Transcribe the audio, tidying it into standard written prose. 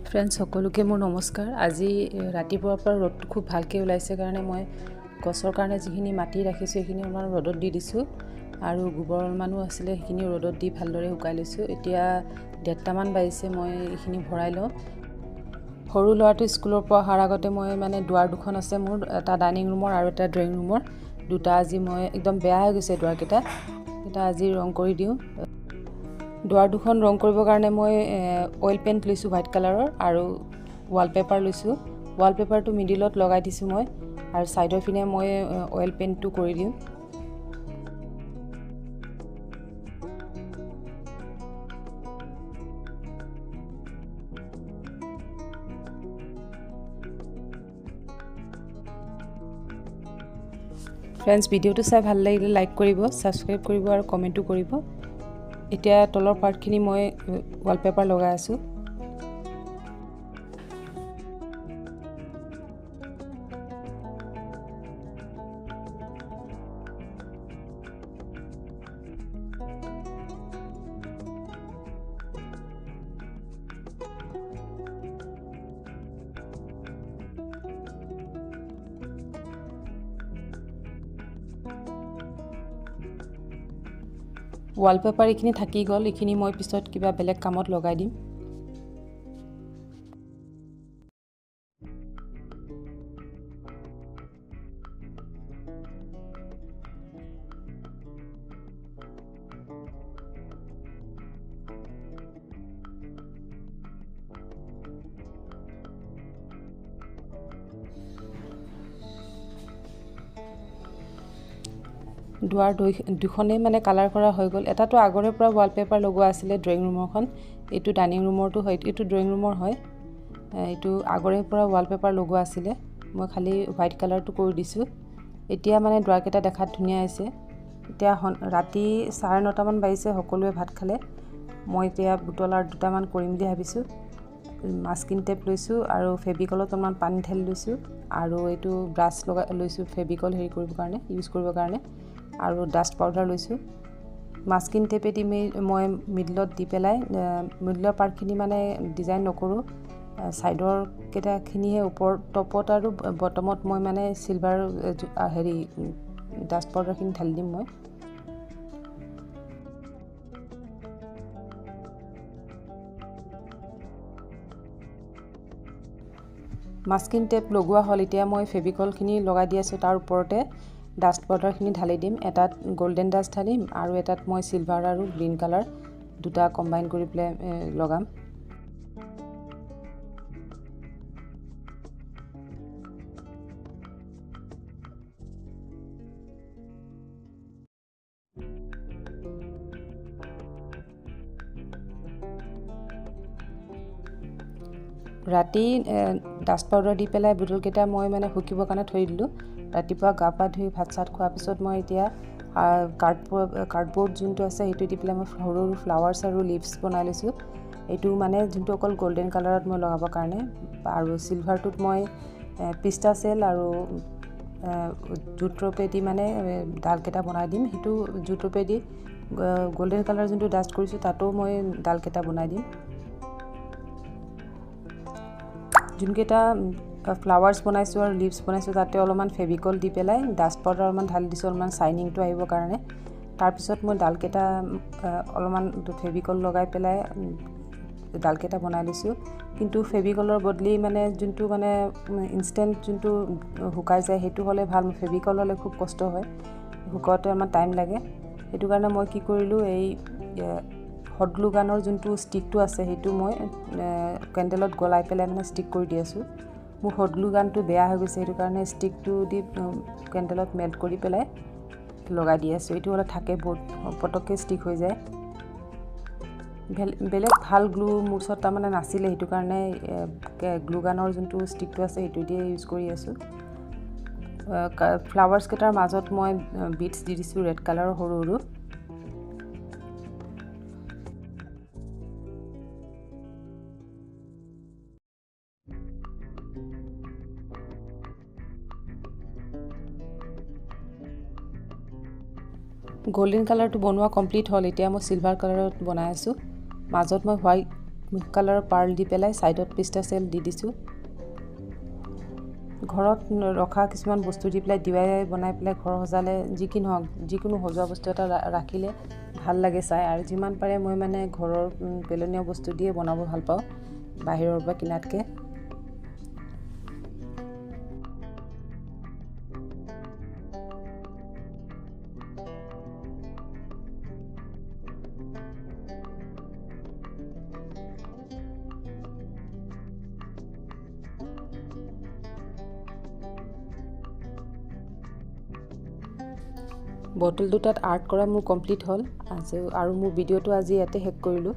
Friends সকলোকে মোৰ নমস্কাৰ। আজি ৰাতিপুৱাৰ পৰা ৰ'দটো খুব ভালকৈ ওলাইছে কাৰণে মই গছৰ কাৰণে যিখিনি মাটি ৰাখিছোঁ সেইখিনি অলপমান ৰ'দত দি দিছোঁ আৰু গোবৰ অলপমানো আছিলে সেইখিনি ৰ'দত দি ভালদৰে শুকাই লৈছোঁ। এতিয়া 1:30মান বাজিছে, মই এইখিনি ভৰাই লওঁ। সৰু ল'ৰাটো স্কুলৰ পৰা অহাৰ আগতে মই দুৱাৰ দুখন আছে মোৰ, এটা ডাইনিং ৰুমৰ আৰু এটা ড্ৰয়িং ৰুমৰ। দুটা আজি মই একদম বেয়া হৈ গৈছে দুৱাৰকেইটা, এটা আজি ৰং কৰি দিওঁ। দুৱাৰ দুখন ৰং কৰিবৰ কাৰণে মই অইল পেইণ্ট লৈছোঁ হোৱাইট কালাৰৰ আৰু ৱালপেপাৰ লৈছোঁ। ৱালপেপাৰটো মিডিলত লগাই দিছোঁ মই আৰু ছাইডৰ পিনে মই অইল পেইণ্টটো কৰি দিওঁ। ফ্ৰেণ্ডছ, ভিডিঅ'টো চাই ভাল লাগিলে লাইক কৰিব, ছাবস্ক্ৰাইব কৰিব আৰু কমেণ্টো কৰিব। এতিয়া তলৰ পাৰ্টখিনি মই ৱালপেপাৰ লগাই আছোঁ। ৱালপেপাৰ এইখিনি থাকি গ'ল, এইখিনি মই পিছত কিবা বেলেগ কামত লগাই দিম। দুৱাৰ দুখনেই কালাৰ কৰা হৈ গ'ল। এটাতো আগৰে পৰা ৱালপেপাৰ লগোৱা আছিলে ড্ৰয়িং ৰুমৰখন, এইটো ডাইনিং ৰুমৰটো হয়, এইটো ড্ৰয়িং ৰুমৰ হয়। এইটো আগৰে পৰা ৱালপেপাৰ লগোৱা আছিলে, মই খালি হোৱাইট কালাৰটো কৰি দিছোঁ। এতিয়া দুৱাৰকেইটা দেখাত ধুনীয়া হৈছে। এতিয়া ৰাতি 9:30মান বাজিছে, সকলোৱে ভাত খালে। মই এতিয়া বুটল আৰু দুটামান কৰিম বুলি ভাবিছোঁ। মাস্কিন টেপ লৈছোঁ আৰু ফেভিকলত অলপমান পানী ঢালি লৈছোঁ আৰু এইটো ব্ৰাছ লৈছোঁ ফেভিকল কৰিবৰ কাৰণে, ইউজ কৰিবৰ কাৰণে, আৰু ডাষ্ট পাউডাৰ লৈছোঁ। মাস্কিন টেপেদি মই মিডলত দি পেলাই মিডলৰ পাৰ্টখিনি ডিজাইন নকৰোঁ, ছাইডৰ কেইটাখিনিহে ওপৰ টপত আৰু বটমত মই চিলভাৰ ডাষ্ট পাউডাৰখিনি ঢালি দিম মই। মাস্কিন টেপ লগোৱা হ'ল, এতিয়া মই ফেভিকলখিনি লগাই দি আছোঁ, তাৰ ওপৰতে ডাষ্ট পাউডাৰখিনি ঢালি দিম। এটাত গল্ডেন ডাষ্ট ঢালিম আৰু এটাত মই চিলভাৰ আৰু গ্ৰীণ কালাৰ দুটা কম্বাইন কৰি পেলাই লগাম। ৰাতি ডাষ্ট পাউডাৰ দি পেলাই বুটলকেইটা মই শুকিবৰ কাৰণে থৈ দিলোঁ। ৰাতিপুৱা গা পা ধুই ভাত চাত খোৱাৰ পিছত মই এতিয়া কাৰ্ডবৰ্ড যোনটো আছে সেইটো দি পেলাই মই সৰু সৰু ফ্লাৱাৰ্ছ আৰু লিভছ বনাই লৈছোঁ। এইটো যোনটো অকল গল্ডেন কালাৰত মই লগাবৰ কাৰণে, আৰু চিলভাৰটোত মই পিষ্টাচেল আৰু জুট ৰ'পেদি ডালকেইটা বনাই দিম। সেইটো জুট ৰ'পেদি গল্ডেন কালাৰ যোনটো ডাষ্ট কৰিছোঁ তাতো মই ডালকেইটা বনাই দিম। যোনকেইটা ফ্লাৱাৰ্ছ বনাইছোঁ আৰু লিভছ বনাইছোঁ তাতে অলপমান ফেভিকল দি পেলাই ডাষ্ট পাউডাৰ অলপমান ঢালি দিছোঁ, অলপমান শ্বাইনিংটো আহিবৰ কাৰণে। তাৰপিছত মই ডালকেইটা অলপমান ফেভিকল লগাই পেলাই ডালকেইটা বনাই লৈছোঁ। কিন্তু ফেভিকলৰ বদলি যোনটো ইনষ্টেণ্ট যোনটো শুকাই যায় সেইটো হ'লে ভাল। ফেভিকল হ'লে খুব কষ্ট হয়, শুকাওঁতে অলপমান টাইম লাগে। সেইটো কাৰণে মই কি কৰিলোঁ, এই হট গ্লু গানৰ যোনটো ষ্টিকটো আছে সেইটো মই কেণ্ডেলত গলাই পেলাই ষ্টিক কৰি দি আছোঁ। মোৰ হট গ্লু গানটো বেয়া হৈ গৈছে, সেইটো কাৰণে ষ্টিকটো দি কেণ্ডেলত মেল্ট কৰি পেলাই লগাই দি আছোঁ। এইটো অলপ থাকে, বহুত পটককৈ ষ্টিক হৈ যায়। বেলেগ ভাল গ্লু মোৰ ওচৰত নাছিলে, সেইটো কাৰণে গ্লু গানৰ যোনটো ষ্টিকটো আছে সেইটো দিয়ে ইউজ কৰি আছোঁ। ফ্লাৱাৰ্ছকেইটাৰ মাজত মই বিটছ দি দিছোঁ ৰেড কালাৰৰ সৰু সৰু। গোল্ডেন কালাৰটো বনোৱা কমপ্লিট হ'ল। এতিয়া মই চিলভাৰ কালাৰত বনাই আছোঁ। মাজত মই মিল্ক কালাৰৰ পাৰ্ল দি পেলাই সাইডত পিষ্টাশেল দি দিছোঁ ঘৰত ৰখা কিছুমান বস্তু দি পেলাই DIY বনাই পেলাই ঘৰ সজালে যিকোনো সজোৱা বস্তু এটা ৰাখিলে ভাল লাগে চাই আৰু যিমান পাৰে মই মানে ঘৰৰ পেলনীয়া বস্তু দিয়ে বনাব ভাল পাওঁ বাহিৰৰ পৰা কিনাতকে বটল দুটাত আৰ্ট কৰা মোৰ কমপ্লিট হ'ল আৰু মোৰ ভিডিঅ'টো আজি ইয়াতে শেষ কৰিলোঁ